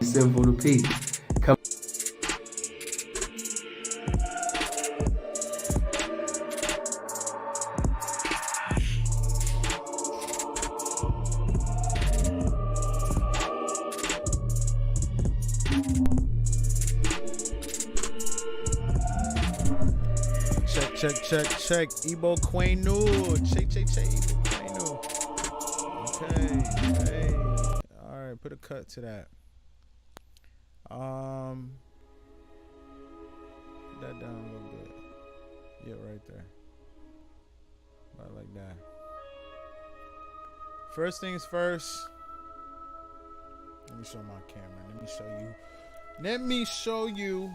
Sinful to P. Come. Check. Ebo Quainu. Check. Ebo Quainu. Okay. Hey. All right. Put a cut to that. Put that down a little bit. Yeah, right there. About like that. First things first. Let me show my camera. Let me show you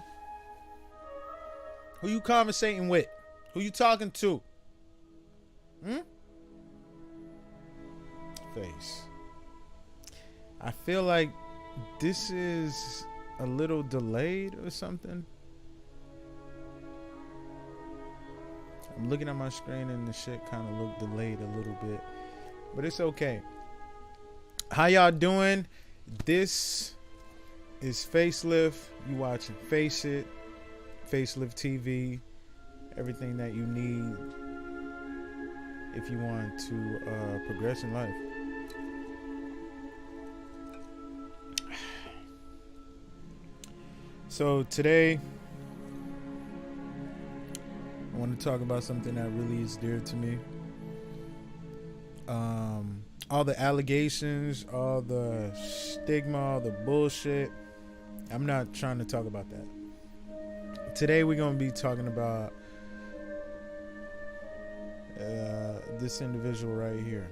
who you conversating with. Who you talking to? Face. I feel like this is a little delayed or something. I'm looking at my screen and the shit kind of look delayed a little bit, but it's okay. How y'all doing? This is FaceLift. You watching FaceIT, FaceLift TV, everything that you need if you want to progress in life. So today, I want to talk about something that really is dear to me. All the allegations, all the stigma, all the bullshit. I'm not trying to talk about that. Today we're going to be talking about this individual right here.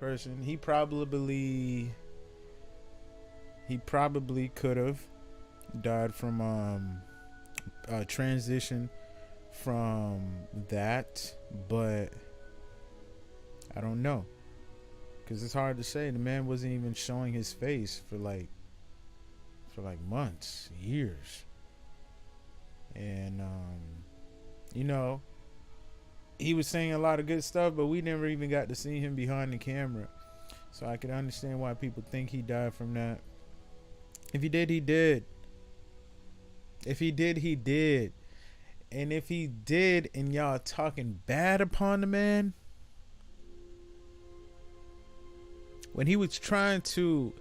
person. He probably could have died from a transition from that, but I don't know, because it's hard to say. The man wasn't even showing his face for like months, years. And you know, he was saying a lot of good stuff, but we never even got to see him behind the camera. So I could understand why people think he died from that. If he did, he did. If he did, he did. And if he did, and y'all talking bad upon the man, when he was trying to,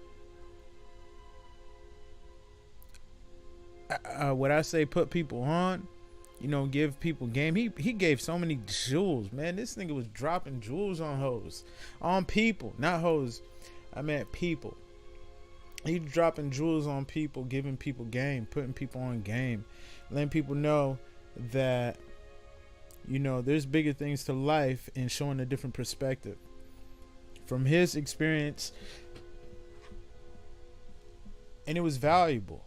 what I say, put people on, you know, give people game. He gave so many jewels, man. This nigga was dropping jewels on hoes, on people, not hoes. I meant people. He dropping jewels on people, giving people game, putting people on game, letting people know that, you know, there's bigger things to life, and showing a different perspective from his experience. And it was valuable.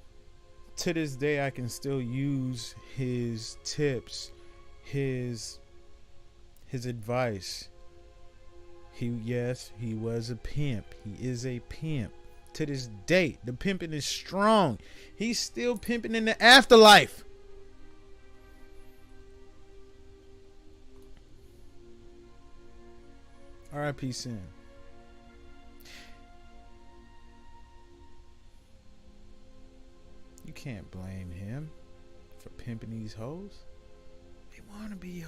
To this day, I can still use his tips, his advice. He was a pimp. He is a pimp. To this day, the pimping is strong. He's still pimping in the afterlife. R.I.P. Sin. You can't blame him for pimping these hoes. They want to be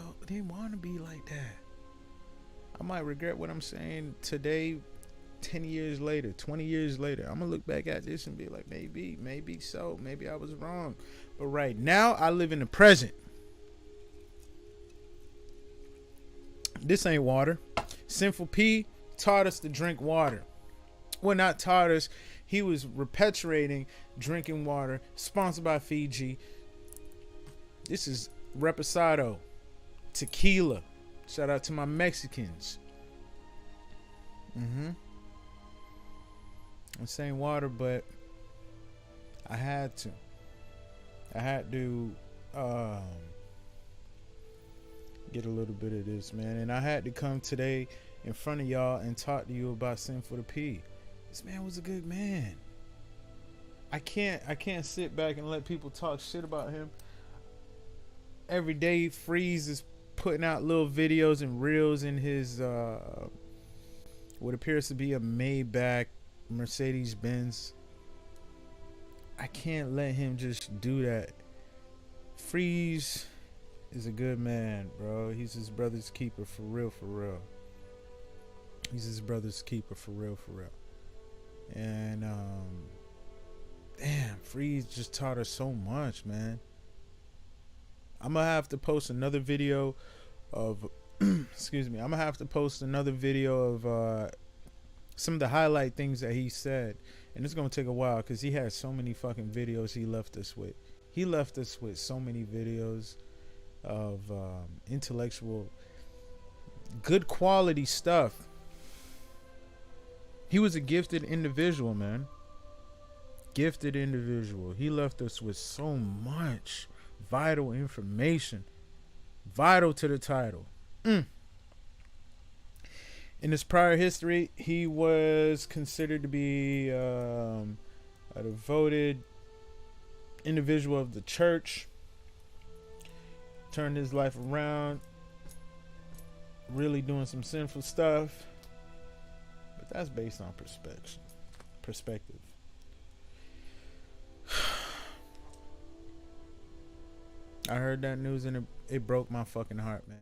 like that. I might regret what I'm saying today, 10 years later, 20 years later. I'm gonna look back at this and be like, maybe so, maybe I was wrong. But right now, I live in the present. This ain't water. Sinful P taught us to drink water. Well, not taught us. He was perpetuating drinking water. Sponsored by Fiji. This is Reposado. Tequila. Shout out to my Mexicans. I'm saying water, but I had to get a little bit of this, man. And I had to come today in front of y'all and talk to you about Sinful P. This man was a good man. I can't sit back and let people talk shit about him. Every day, Freeze is putting out little videos and reels in his what appears to be a Maybach Mercedes-Benz. I can't let him just do that. Freeze is a good man, bro. He's his brother's keeper, for real, for real. He's his brother's keeper, for real, for real. And damn, Freeze just taught us so much, man. I'm gonna have to post another video of excuse me, I'm gonna have to post another video of some of the highlight things that he said. And it's gonna take a while because he had so many fucking videos he left us with. He left us with so many videos of intellectual, good quality stuff. He was a gifted individual, man. Gifted individual. He left us with so much vital information. Vital to the title. In his prior history, he was considered to be a devoted individual of the church. Turned his life around. Really doing some sinful stuff. But that's based on perspective. I heard that news and it broke my fucking heart, man.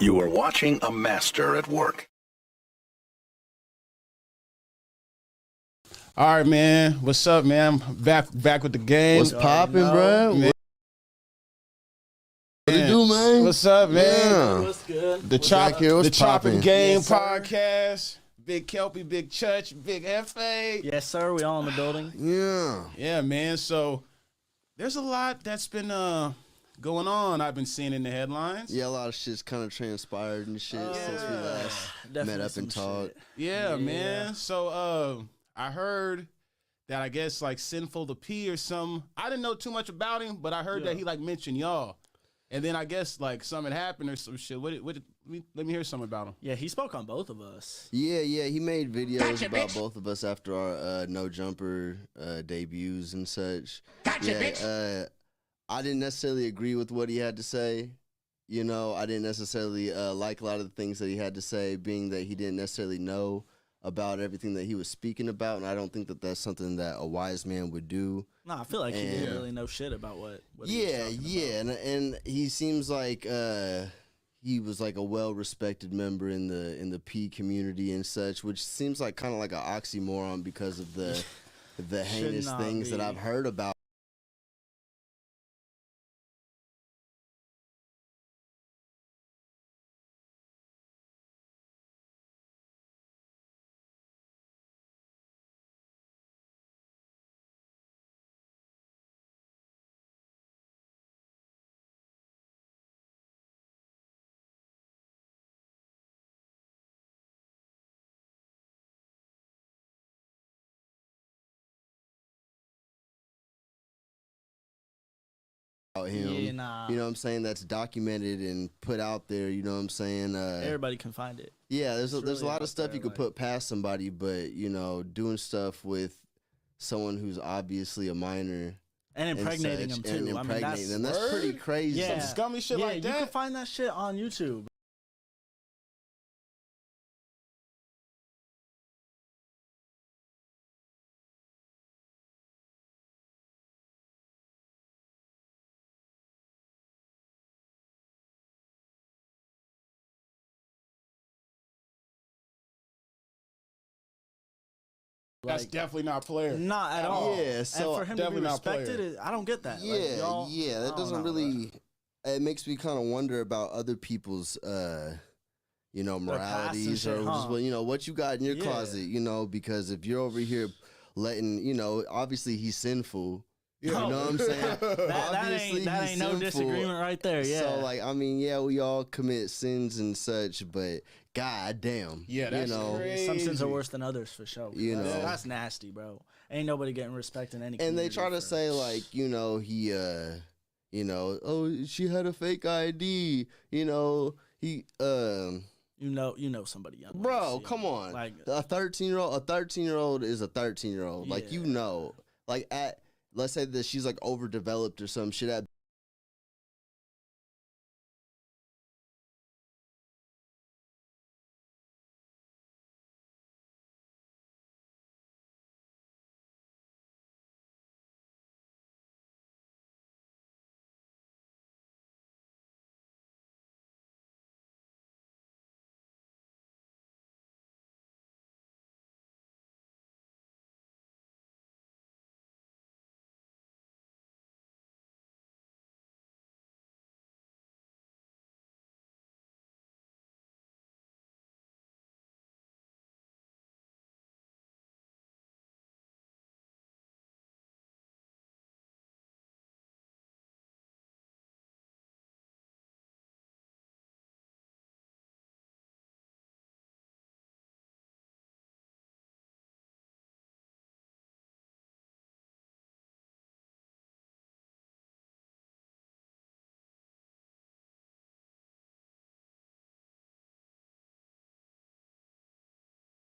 You are watching a master at work. All right, man. What's up, man? I'm back with the game. What's poppin', bro? Man. What it do, man? What's up, man? Yeah. What's good? The What's Chopping poppin'? Game Yes, sir. podcast. Big Kelpie, Big Church, Big Hefe. Yes, sir. We all in the building. Yeah. Yeah, man. So there's a lot that's been going on. I've been seeing in the headlines. Yeah, a lot of shit's kind of transpired and shit since we last Definitely met up some and talked. shit. Yeah, Yeah. man. So I heard that I guess like Sinful the P or some. I didn't know too much about him, but I heard that he like mentioned y'all. And then I guess like something happened or some shit. Let me hear something about him. Yeah, he spoke on both of us. Yeah, he made videos about both of us after our No Jumper debuts and such. I didn't necessarily agree with what he had to say. You know, I didn't necessarily like a lot of the things that he had to say, being that he didn't necessarily know about everything that he was speaking about, and I don't think that that's something that a wise man would do. No, I feel like he didn't really know shit about what he was talking about. and he seems like he was like a well-respected member in the P community and such, which seems like kind of like an oxymoron because of the heinous not things that be. I've heard about him. Yeah, nah. You know what I'm saying? That's documented and put out there. You know what I'm saying? Everybody can find it. Yeah, there's It's a lot really of stuff out you there, could put past somebody, but you know, doing stuff with someone who's obviously a minor And impregnating them such, too. and I mean, impregnating them, that's pretty crazy. Yeah. Some scummy shit like that. You can find that shit on YouTube. That's definitely not player. Not at all. Yeah, so and for him to be definitely not player. respected, I don't get that. Yeah, Like, y'all, yeah, I that don't doesn't know, really. It makes me kind of wonder about other people's, you know, Their past and moralities shit, or just huh? you know what you got in your Yeah. closet. You know, because if you're over here letting, you know, obviously he's sinful. You know what I'm saying? Obviously, that he's ain't no sinful. disagreement right there. Yeah. So like, I mean, yeah, we all commit sins and such, but god damn, Yeah, that's you know, crazy. Some sins are worse than others for sure. You know. That's nasty, bro. Ain't nobody getting respect in any. And they community try to for- say like, you know, he, you know, oh, she had a fake ID. You know, he, you know somebody young. bro, like, come on, Like a 13-year-old is a 13-year-old. Like, you Yeah. know, like let's say that she's like overdeveloped or some shit. At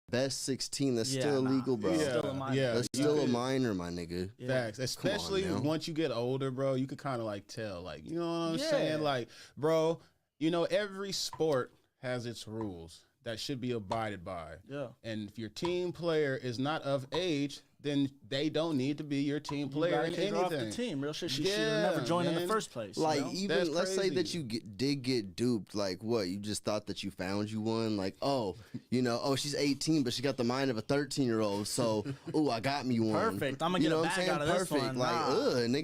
best 16, that's Yeah, still nah. illegal, bro. He's still a minor. Yeah, That's you still a could- minor, my nigga. Yeah. Facts, especially now. once you get older, bro. You could kind of like tell, like, you know what I'm Yeah. saying, like, bro. You know, every sport has its rules that should be abided by. Yeah. And if your team player is not of age, then they don't need to be your team player in kick her off the anything. team. Real shit. She should Yeah, have never joined in man. the first place. you Like, know? even That's let's say that crazy. you did get duped. Like, what? You just thought that you found you one. Like, oh, you know, oh, she's 18, but she got the mind of a 13-year-old. So, oh, I got me one. Perfect. I'm gonna You get know a what I'm bag saying? out of this Perfect. one. Like, Nah. nigga.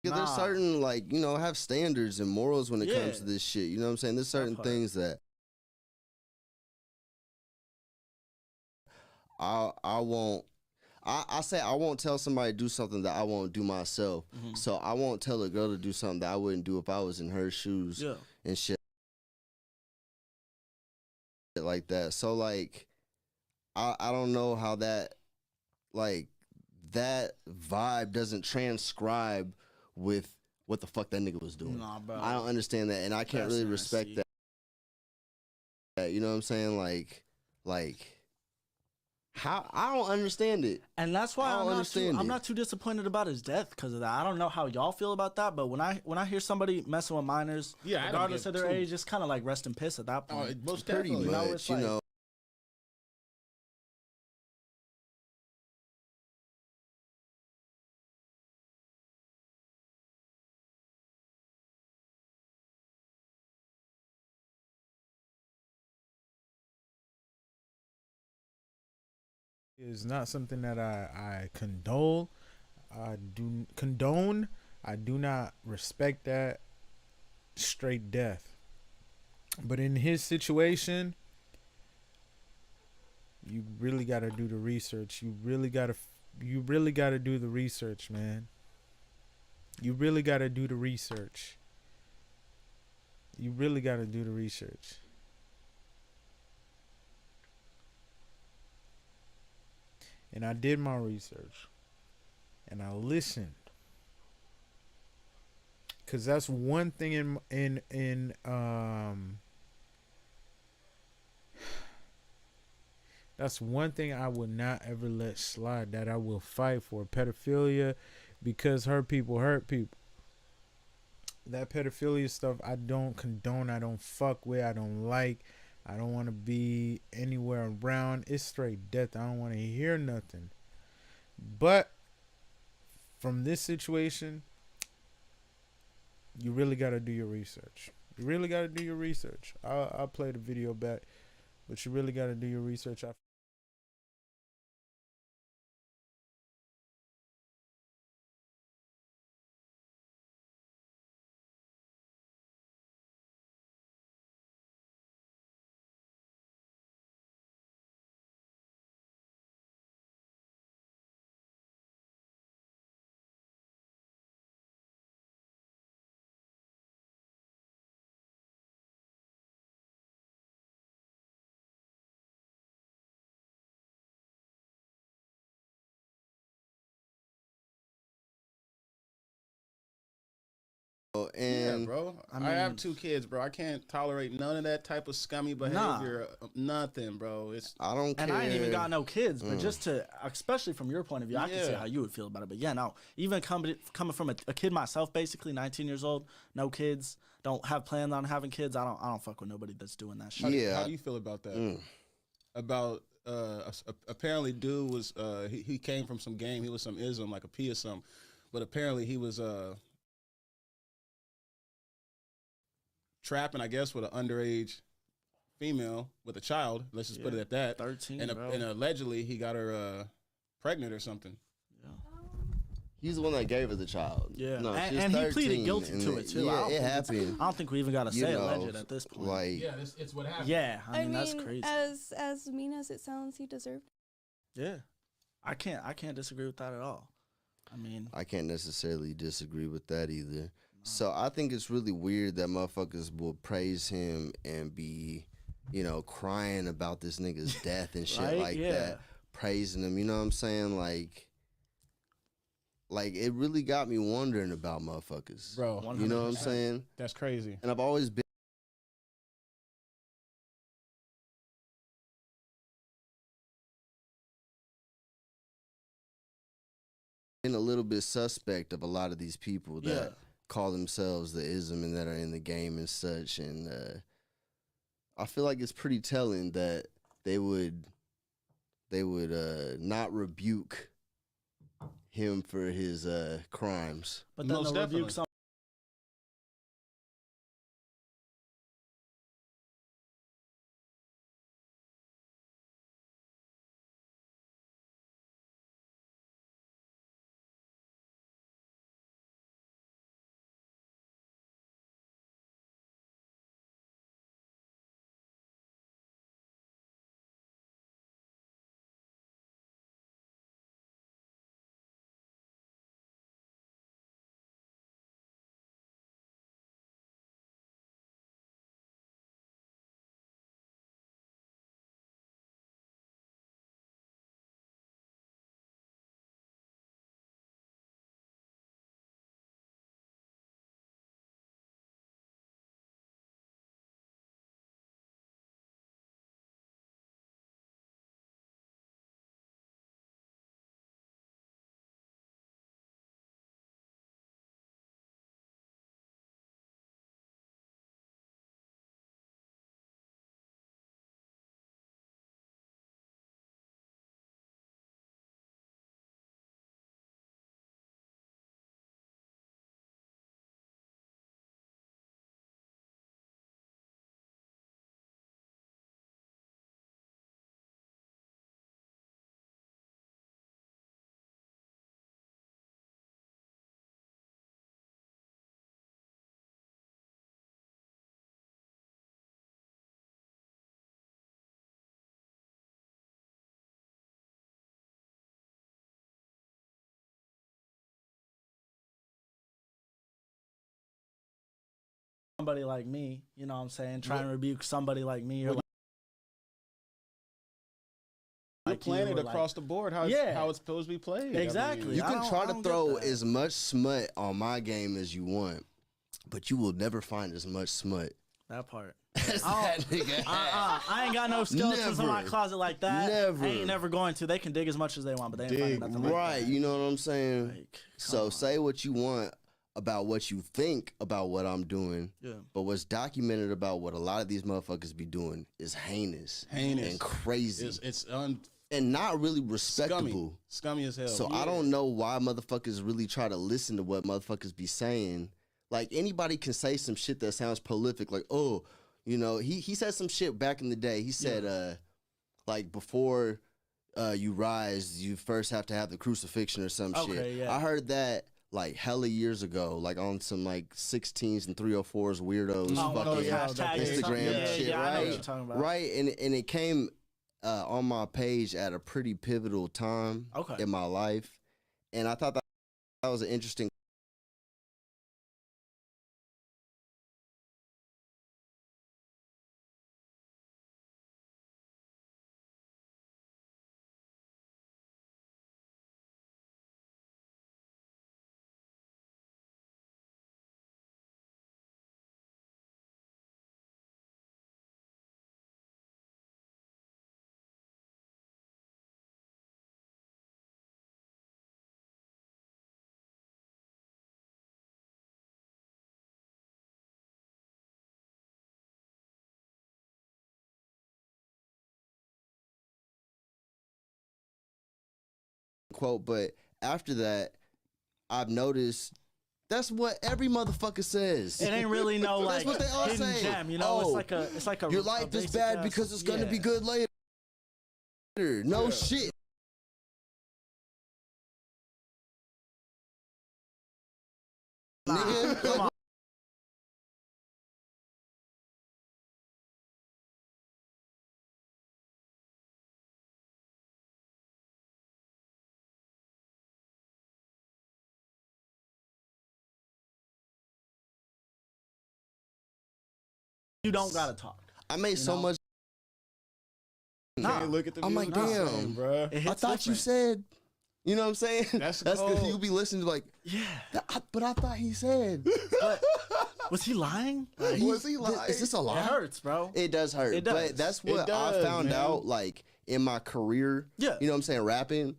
There's Nah. certain, like, you know, have standards and morals when it comes to Yeah. this shit. You know what I'm saying? There's certain part. things that I won't. I say I won't tell somebody to do something that I won't do myself. Mhm. So I won't tell a girl to do something that I wouldn't do if I was in her shoes Yeah. and shit like that. So like, I don't know how that, like, that vibe doesn't transcribe with what the fuck that nigga was doing. Nah, bro. I don't understand that, and I can't That's really respect nasty. that. You know what I'm saying? Like, how I don't understand it. And that's why I don't understand I'm it. not too disappointed about his death because of that. I don't know how y'all feel about that, but when I hear somebody messing with minors, Yeah, I don't regardless get of their too- age, it's kind of like rest in piss at that Oh, point. most Pretty definitely. know, much, it's you like- know. Is not something that I condone. I do condone. I do not respect that. Straight death. But in his situation, you really got to do the research. You really got to do the research, man. You really got to do the research. You really got to do the research. And I did my research. And I listened. Cause that's one thing that's one thing I would not ever let slide, that I will fight for. Pedophilia, because hurt people hurt people. That pedophilia stuff I don't condone, I don't fuck with, I don't like, I don't want to be anywhere around. It's straight death. I don't want to hear nothing. But from this situation, you really got to do your research. You really got to do your research. I'll play the video back, but you really got to do your research. Yeah, And bro. I I have mean- 2 kids, bro. I can't tolerate none of that type of scummy Nah. behavior. Nothing, bro. It's I don't care. And I ain't even got no kids, but just to, especially from your point of view, I can see Yeah. how you would feel about it. But yeah, no, even coming from a kid myself, basically 19 years old, no kids, don't have plans on having kids. I don't fuck with nobody that's doing that shit. how do you feel about that? About apparently dude was he came from some game. He was some ism, like a P or something. But apparently he was trapping, I guess, with an underage female with a child. Let's just put it at that. 13, and, bro. and allegedly he got her pregnant or something. He's the one that gave her the child. Yeah, No, and, she was and he 13, pleaded guilty and to it too. Yeah, I don't it think it's- happened. I don't think we even got to You say know, alleged at this point. Like, it's what happened. yeah, I mean that's crazy. As mean as it sounds, he deserved it. Yeah, I can't disagree with that at all. I mean, I can't necessarily disagree with that either. So I think it's really weird that motherfuckers will praise him and be, you know, crying about this nigga's death and shit Right? like Yeah. that, praising him. You know what I'm saying? Like it really got me wondering about motherfuckers. Bro, You know what I'm 100%. saying? that's crazy. And I've always been a little bit suspect of a lot of these people that Yeah. call themselves the ism and that are in the game and such. And I feel like it's pretty telling that they would not rebuke him for his crimes. but then Most they'll rebuke definitely. some. somebody like me, you know what I'm saying, trying to rebuke somebody like me or You're playing it across the board how it's supposed to be played. Exactly. I mean, you can try to throw as much smut on my game as you want, but you will never find as much smut. That part. That nigga I ain't got no skeletons in my closet like that. Never. I ain't never going to. They can dig as much as they want, but they ain't finding nothing like right, that. you know what I'm saying? Like, so say what you want about what you think about what I'm doing, but what's documented about what a lot of these motherfuckers be doing is heinous and crazy. It's and not really respectable. Scummy as hell. So I don't know why motherfuckers really try to listen to what motherfuckers be saying. Like, anybody can say some shit that sounds prolific, like, oh, you know, he said some shit back in the day. He said, like, before you rise, you first have to have the crucifixion or some shit. Yeah. I heard that, like, hella years ago, like, on some, like, 16s and 304s weirdos fucking Instagram shit, right? I know what you're talking about. Right, and it came on my page at a pretty pivotal time in my life. And I thought that was an interesting quote, but after that, I've noticed that's what every motherfucker says. It ain't really no like that's what they all hidden say. gem, you know. It's like a your life is bad because it's gonna be good later. No shit. Nigga, come on. You don't gotta talk. I made so much. Can't look at the I'm like, damn, bro. I thought you said. You know what I'm saying? That's because you be listening to like, but I thought he said. But, was he lying? Like, was he lying? Is this a lie? It hurts, bro. It does hurt. It does. But that's what I found out, like, in my career. Yeah. You know what I'm saying? Rapping.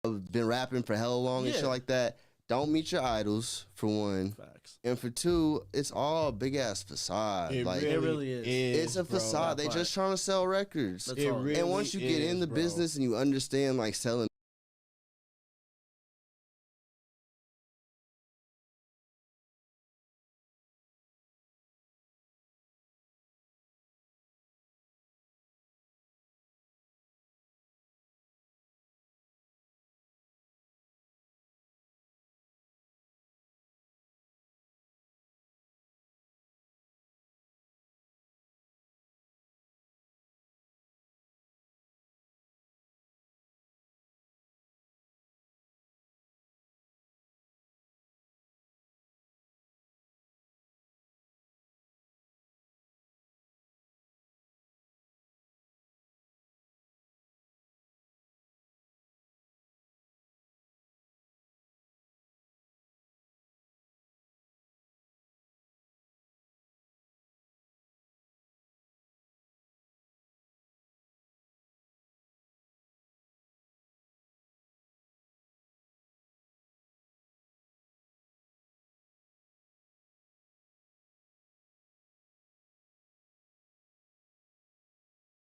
I've been rapping for hella long and shit like that. Don't meet your idols, for one. Facts. And for two, it's all a big ass facade. It really is. It's a facade. They just trying to sell records. And once you get in the business and you understand like selling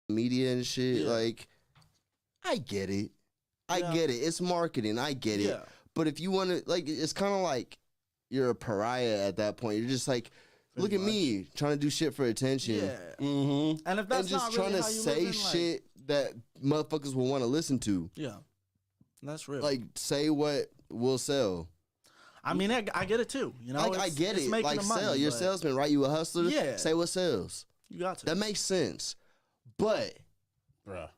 media and shit. Yeah. Like, I get it. I Yeah. get it. It's marketing. I get it. Yeah. But if you want to, like, it's kind of like you're a pariah at that point. You're just like, look at me trying to do shit for attention. Yeah. Mm-hmm. And if that's And just not trying really to how you say living, like, shit that motherfuckers will want to listen to. yeah, that's real. Like, say what will sell. I mean, I get it too. You know, Like, I get it's it. making Like, the money, sell. You're a but salesman, right? You a hustler. Yeah. Say what sells. You got to. That makes sense. But Bruh.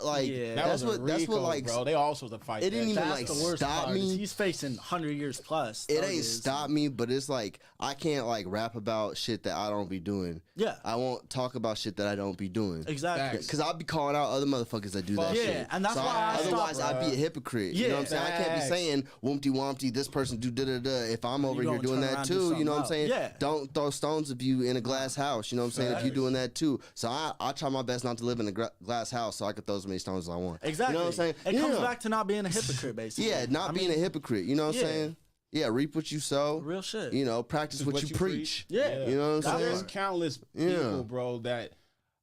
like, Yeah. that's what like, bro. They all supposed to fight. it didn't that. even That's like the worst stop part, is me. he's facing 100 years plus. It Thug ain't is. stop me, but it's like I can't like rap about shit that I don't be doing. Yeah, I won't talk about shit that I don't be doing. exactly. Facts. Cause I'll be calling out other motherfuckers that do that Yeah, shit. and that's So why I otherwise stopped, I'd be a hypocrite. You know what I'm saying? I can't be Facts. saying wompty wompty, this person do da da da. If I'm over go here and doing turn that around and do too, you know what I'm something saying? else. Yeah. Don't throw stones if you in a glass house. You know what I'm saying? If you doing that too. So I try my best not to live in a glass house so I can throw as many stones as I want. Exactly. You know what I'm saying? It comes Yeah. back to not being a hypocrite, basically. Yeah, not being a hypocrite. You know what I'm yeah. saying? Yeah, reap what you sow. Real shit. You know, practice what you preach. Yeah. You know what I'm There's saying? countless Yeah. people, bro, that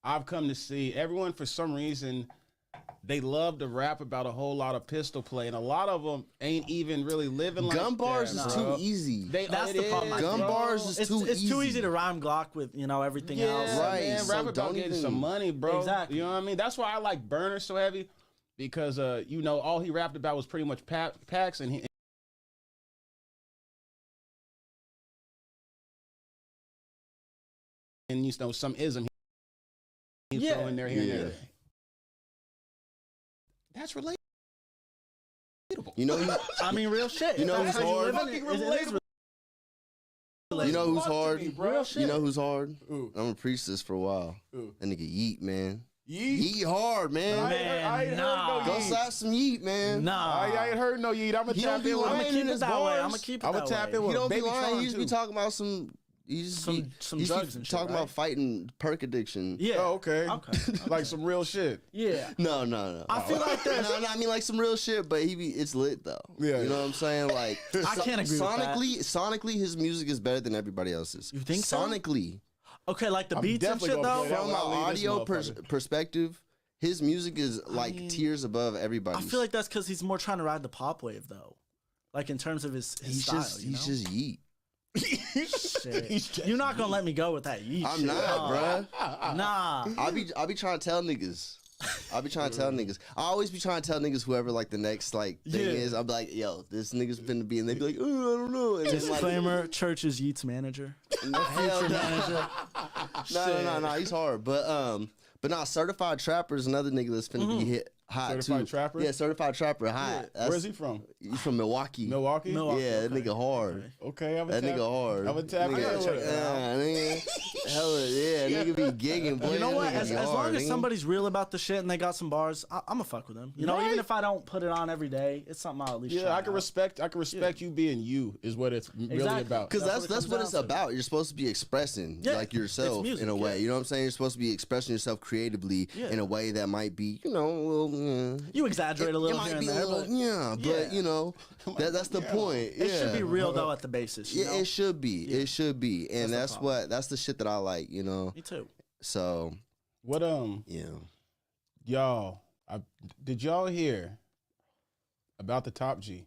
I've come to see. Everyone, for some reason, they love to rap about a whole lot of pistol play, and a lot of them ain't even really living like Gun bars that, is bro. too easy. That's the problem, I Gun think. bars is It's too too easy to rhyme Glock with, everything else. Yeah, Right, man. so Rap about don't getting even- some money, bro. Exactly. You know what I mean? That's why I like Burner so heavy, because all he rapped about was pretty much packs, and some ism he's Yeah. throwing there here and Yeah. there. That's relatable. You know, who- I mean, real shit. You know If that's who's how hard? living it, it is relatable. you know who's Fuck to hard? me, bro. Real shit. You know who's hard? Who? I'm gonna preach this for a while. Who? That nigga Yeet, man. Yeet. Yeet hard, man. I ain't heard nah. no Go Yeet. slap some Yeet, man. Nah. I ain't heard no Yeet. I'm gonna He tap don't be in with I'm lying gonna in keep it his that way. bars. I'm gonna keep it I'ma that tap way. in He with don't be Baby lying. Tron, He just be too. talking about some. He just Some be, he just drugs be and shit, talking right? about fighting perk addiction. Yeah. Oh, okay. Okay. Like some real shit. Yeah. No. I feel like there's. No, I mean like some real shit, but it's lit though. Yeah. You know what I'm saying? Like I can't agree with that. sonically, his music is better than everybody else's. You think so? Sonically, Okay, like the I'm beats and definitely shit gonna though. play that from one. an I'll leave this audio motherfucker. perspective, his music is like mean, tiers above I everybody's. feel like that's because he's more trying to ride the pop wave though, like in terms of his he's style. just you know? he's just Yeet. Shit. You're not gonna let me go with that. Yeet I'm shit. not, bruh. Nah. I be trying to tell niggas. I be trying to tell niggas. I always be trying to tell niggas whoever like the next like thing Yeah. is. I'm like, yo, this nigga's finna be, and they be like, oh, I don't know. And then, like, Disclaimer: Church is Yeet's manager. hell Future no. manager. No, he's hard. But nah, Certified Trapper is another nigga that's finna be hit hot Certified too. Trapper? Yeah, Certified Trapper hot. Where's he from? He's from Milwaukee. Milwaukee? Milwaukee. Yeah, that Okay. nigga hard. Okay, I'm That nigga hard. I'm gonna tap in Nigga, with it. nigga, hella, yeah, nigga be gigging, boy. You know That what? nigga As be long hard, as nigga. somebody's real about the shit and they got some bars, I'm gonna fuck with them. You know, Right. even if I don't put it on every day, it's something I'll at least. Yeah, try I can out. respect you being you is what it's really Exactly. about. Because That's that's what it what comes it's down to. about. You're supposed to be expressing Yeah, like it's yourself music, in a way. yeah. You know what I'm saying? You're supposed to be expressing yourself creatively Yeah. in a way that might be, you know, a little, You exaggerate a little it here might and be there, a little, but yeah, but Yeah. you know, that's the point. it should be Yeah. real though at the basis. You Yeah, know? it should be. Yeah. It should be, and That's the that's the shit that I like. You know, Me too. so What yeah. y'all, did y'all hear about the Top G?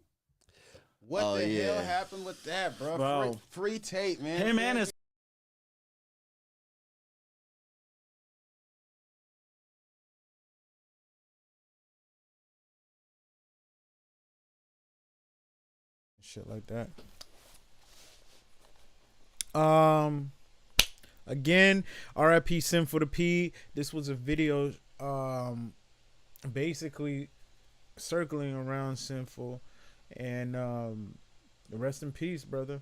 What Oh, the yeah. hell happened with that, bro? Bro. Free tape, man. Hey man, it's Shit like that. Again, RIP Sinful to P. This was a video basically circling around Sinful, and rest in peace, brother.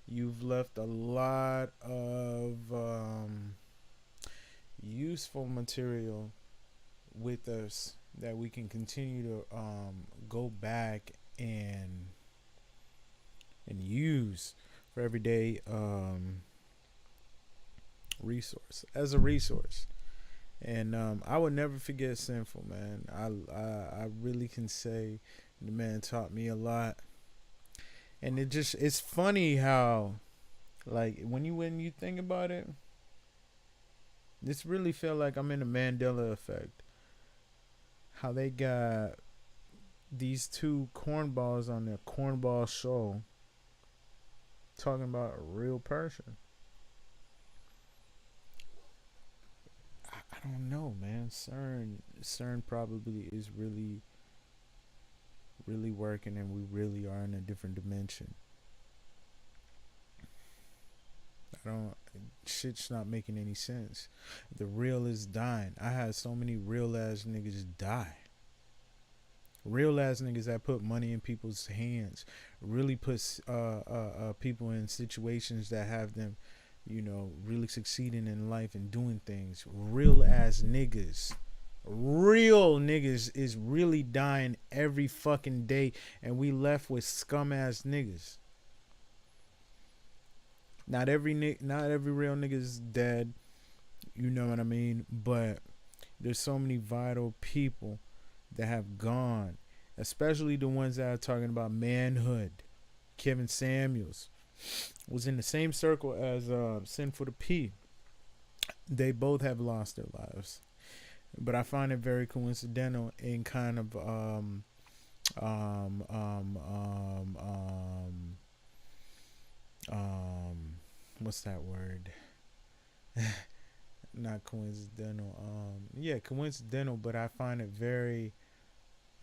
You've left a lot of useful material with us that we can continue to go back and use for everyday as a resource. And I would never forget Sinful, man. I really can say the man taught me a lot. And it's funny how, like, when you think about it, This really feel like I'm in the Mandela effect. How they got these two cornballs on their cornball show talking about a real person. I don't know, man. CERN probably is really working, and we really are in a different dimension. Shit's not making any sense. The real is dying. I had so many real ass niggas die. Real ass niggas that put money in people's hands, really puts people in situations that have them, you know, really succeeding in life and doing things. Real ass niggas. Real niggas is really dying every fucking day, and we left with scum ass niggas. Not every real nigga is dead, you know what I mean? But there's so many vital people that have gone, especially the ones that are talking about manhood. Kevin Samuels was in the same circle as Sinful P. They both have lost their lives, but I find it very coincidental and kind of what's that word? Not coincidental. Yeah, coincidental, but I find it very,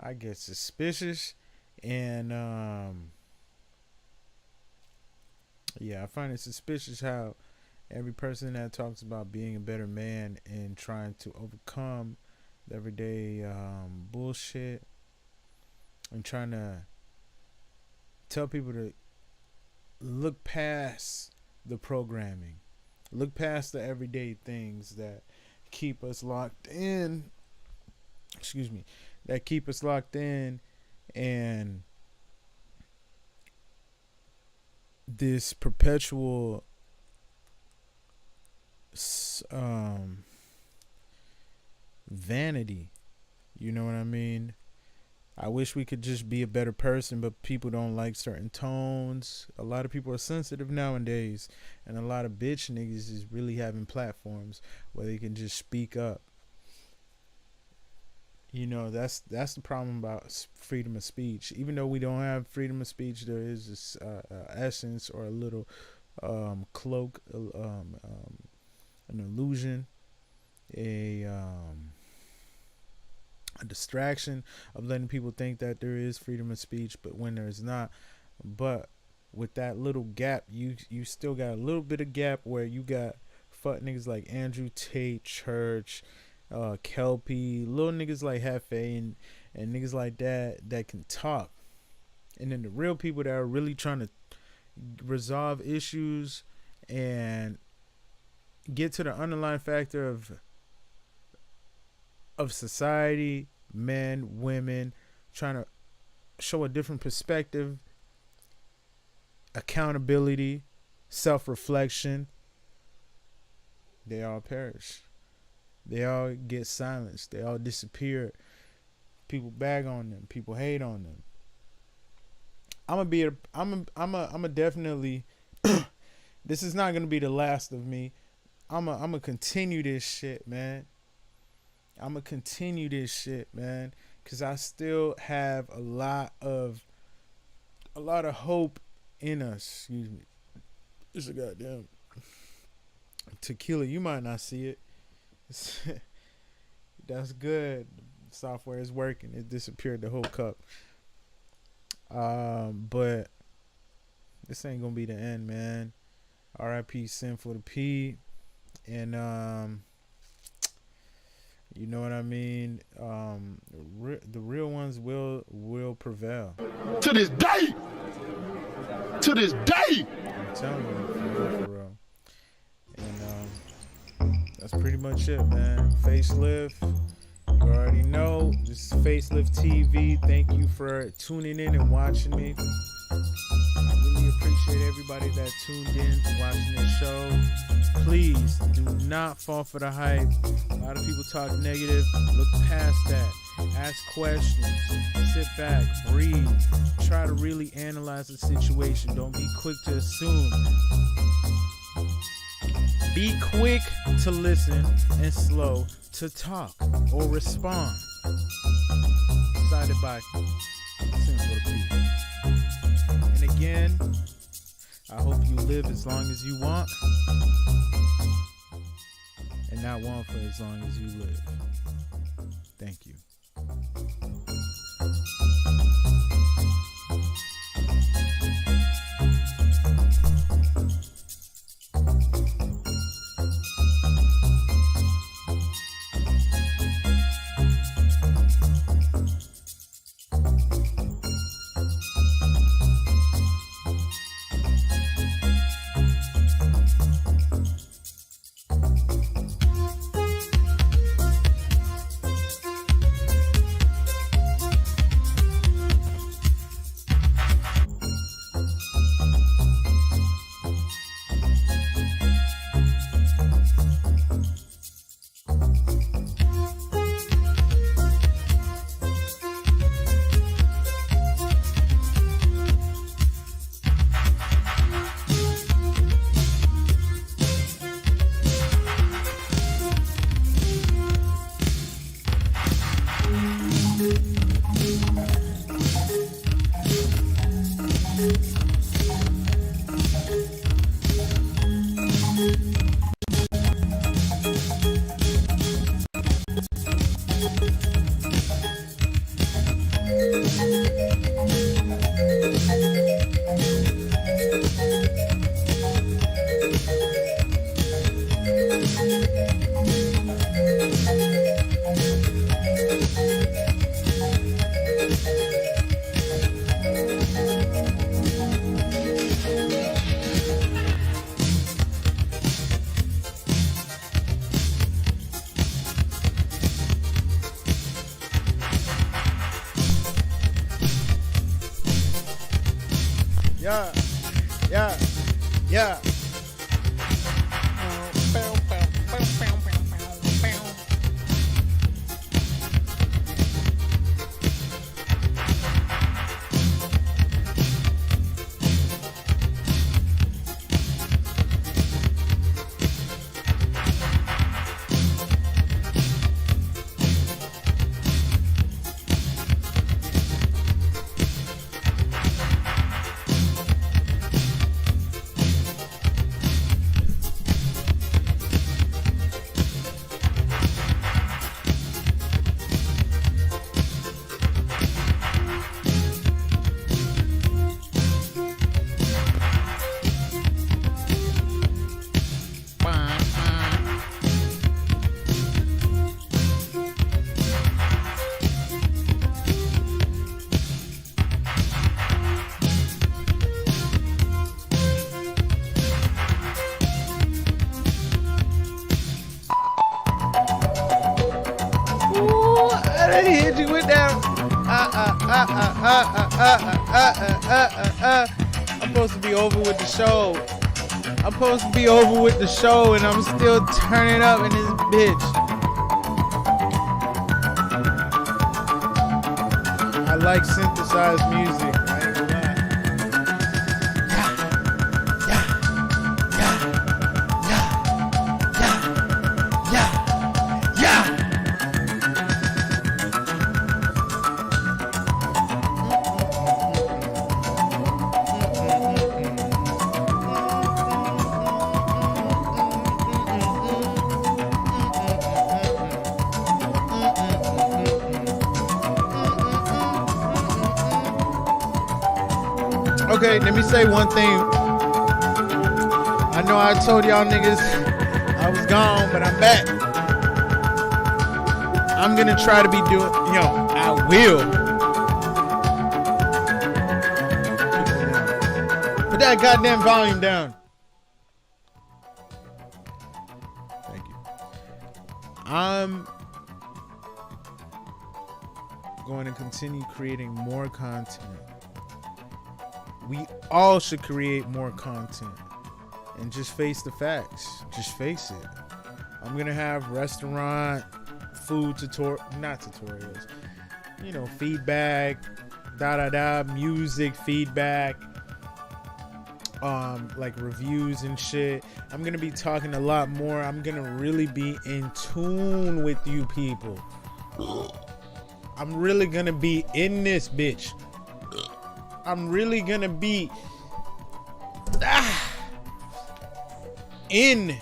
I guess, suspicious. And yeah, I find it suspicious how every person that talks about being a better man and trying to overcome the everyday bullshit and trying to tell people to look past the programming, look past the everyday things that keep us locked in. Excuse me, that keep us locked in, and this perpetual vanity. You know what I mean? I wish we could just be a better person, but people don't like certain tones. A lot of people are sensitive nowadays, and a lot of bitch niggas is really having platforms where they can just speak up. You know, that's the problem about freedom of speech. Even though we don't have freedom of speech, there is this essence or a little cloak, an illusion, a distraction of letting people think that there is freedom of speech, but when there's not. But with that little gap, you still got a little bit of gap where you got fuck niggas like Andrew Tate, Church, Kelpie, little niggas like Hefe and niggas like that can talk. And then the real people that are really trying to resolve issues and get to the underlying factor of society, men, women, trying to show a different perspective, accountability, self-reflection, they all perish. They all get silenced. They all disappear. People bag on them. People hate on them. I'm a definitely this is not gonna be the last of me. I'm a continue this shit, man. I'm gonna continue this shit, man, because I still have a lot of hope in us. Excuse me. It's a goddamn tequila. You might not see it. That's good. Software is working. It disappeared the whole cup. But this ain't gonna be the end, man. R.I.P. Sinful P. And you know what I mean? The real ones will prevail. To this day! To this day! I'm telling you, for real. And that's pretty much it, man. Facelift. You already know. This is FaceLift TV. Thank you for tuning in and watching me. I really appreciate everybody that tuned in to watching this show. Please do not fall for the hype. A lot of people talk negative. Look past that. Ask questions. Sit back. Breathe. Try to really analyze the situation. Don't be quick to assume. Be quick to listen and slow to talk or respond. Decided by Sinful TV. And again, I hope you live as long as you want and not want for as long as you live. Thank you. Yeah. I hit you with that. I'm supposed to be over with the show. I'm supposed to be over with the show, and I'm still turning up in this bitch. I like synthesized music. I ain't gonna lie. Okay, let me say one thing. I know I told y'all niggas I was gone, but I'm back. I'm gonna try to be doing, I will. Put that goddamn volume down. Thank you. I'm going to continue creating more content. We all should create more content and just face the facts. Just face it. I'm gonna have restaurant food not tutorials, feedback, music feedback, like reviews and shit. I'm going to be talking a lot more. I'm going to really be in tune with you people. I'm really going to be in this bitch. I'm really going to be in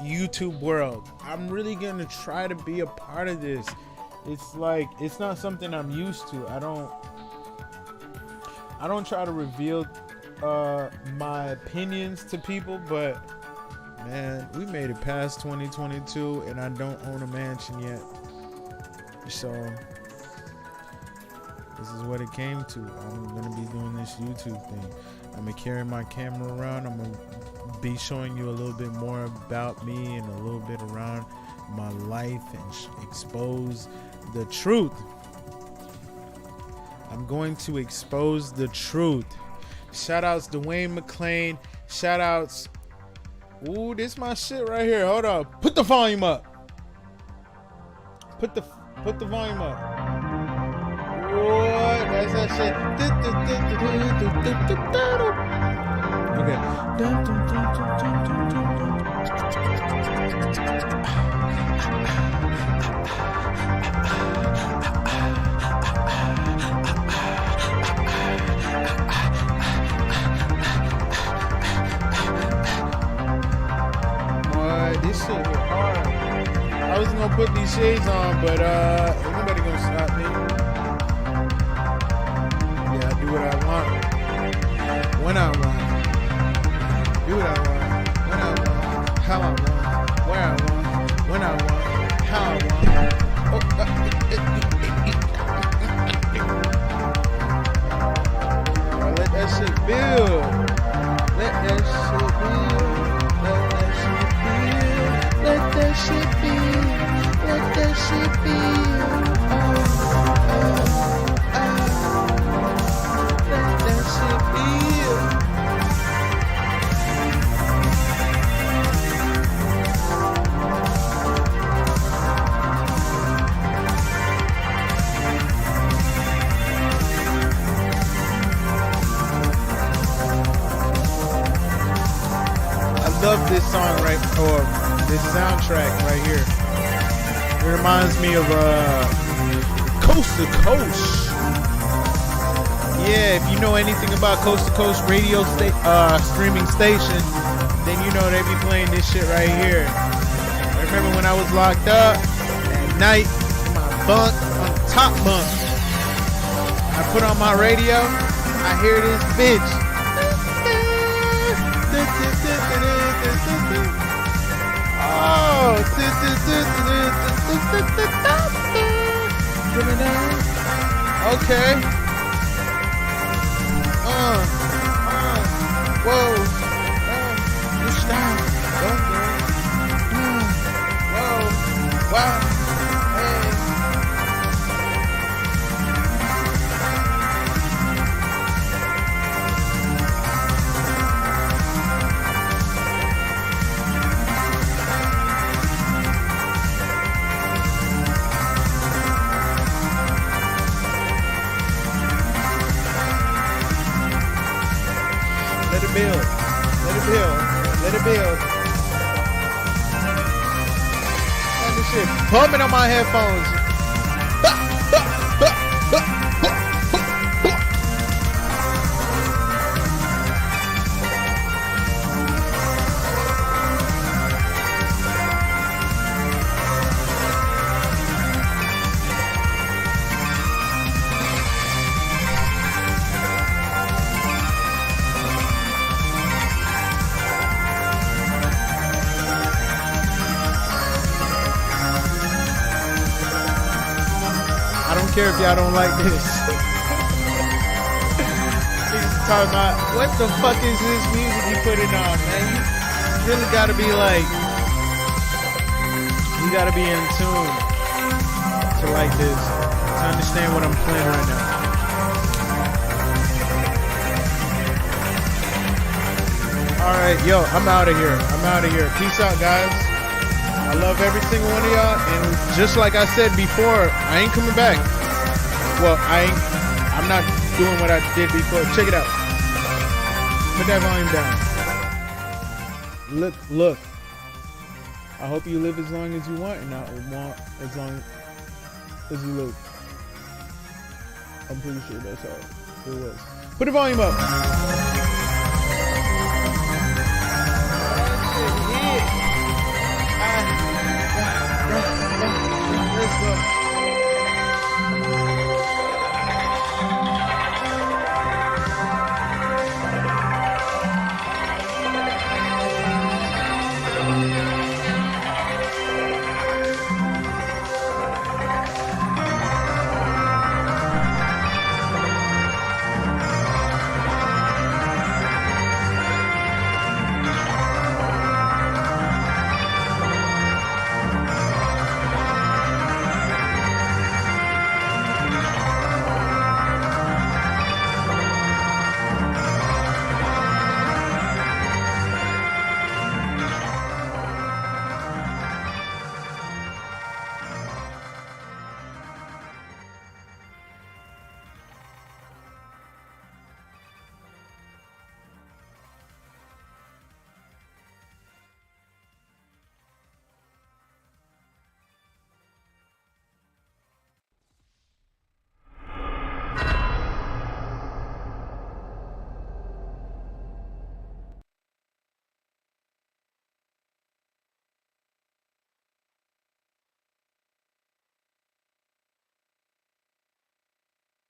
YouTube world. I'm really going to try to be a part of this. It's like, it's not something I'm used to. I don't try to reveal my opinions to people, but man, we made it past 2022 and I don't own a mansion yet. So this is what it came to. I'm gonna be doing this YouTube thing. I'm gonna carry my camera around. I'm gonna be showing you a little bit more about me and a little bit around my life and expose the truth. I'm going to expose the truth. Shout outs Dwayne McClain. Shout outs. Ooh, this my shit right here. Hold up. Put the volume up. Put the volume up. What? That's that shit. This shit hit hard. I was gonna put these shades on, but ain't nobody gonna stop me. Yeah, I do what I want. When I want. Do what I want. When I want. How I want. Where I want. When I want. How I want. Oh, let that shit build. Let that shit build. Let that shit build. Let that shit build. Let that shit build. Let that shit build. I love this song or this soundtrack right here. It reminds me of Coast to Coast. Yeah, if you know anything about Coast to Coast radio streaming station, then you know they be playing this shit right here. I remember when I was locked up at night in my bunk on the top bunk. I put on my radio. I hear this bitch. Oh, okay. Whoa. You stop. Whoa. Wow. Hey. Let it build. Let it build. Let it build. And this shit bumping on my headphones. I don't care if y'all don't like this. Niggas talking about, what the fuck is this music you putting on, man? You really gotta be like, you gotta be in tune to like this, to understand what I'm playing right now. Alright, yo, I'm out of here. I'm out of here. Peace out, guys. I love every single one of y'all, and just like I said before, I ain't coming back. Well, I'm not doing what I did before. Check it out. Put that volume down. Look. I hope you live as long as you want, and I want as long as you live. I'm pretty sure that's how it was. Put the volume up. Let's go.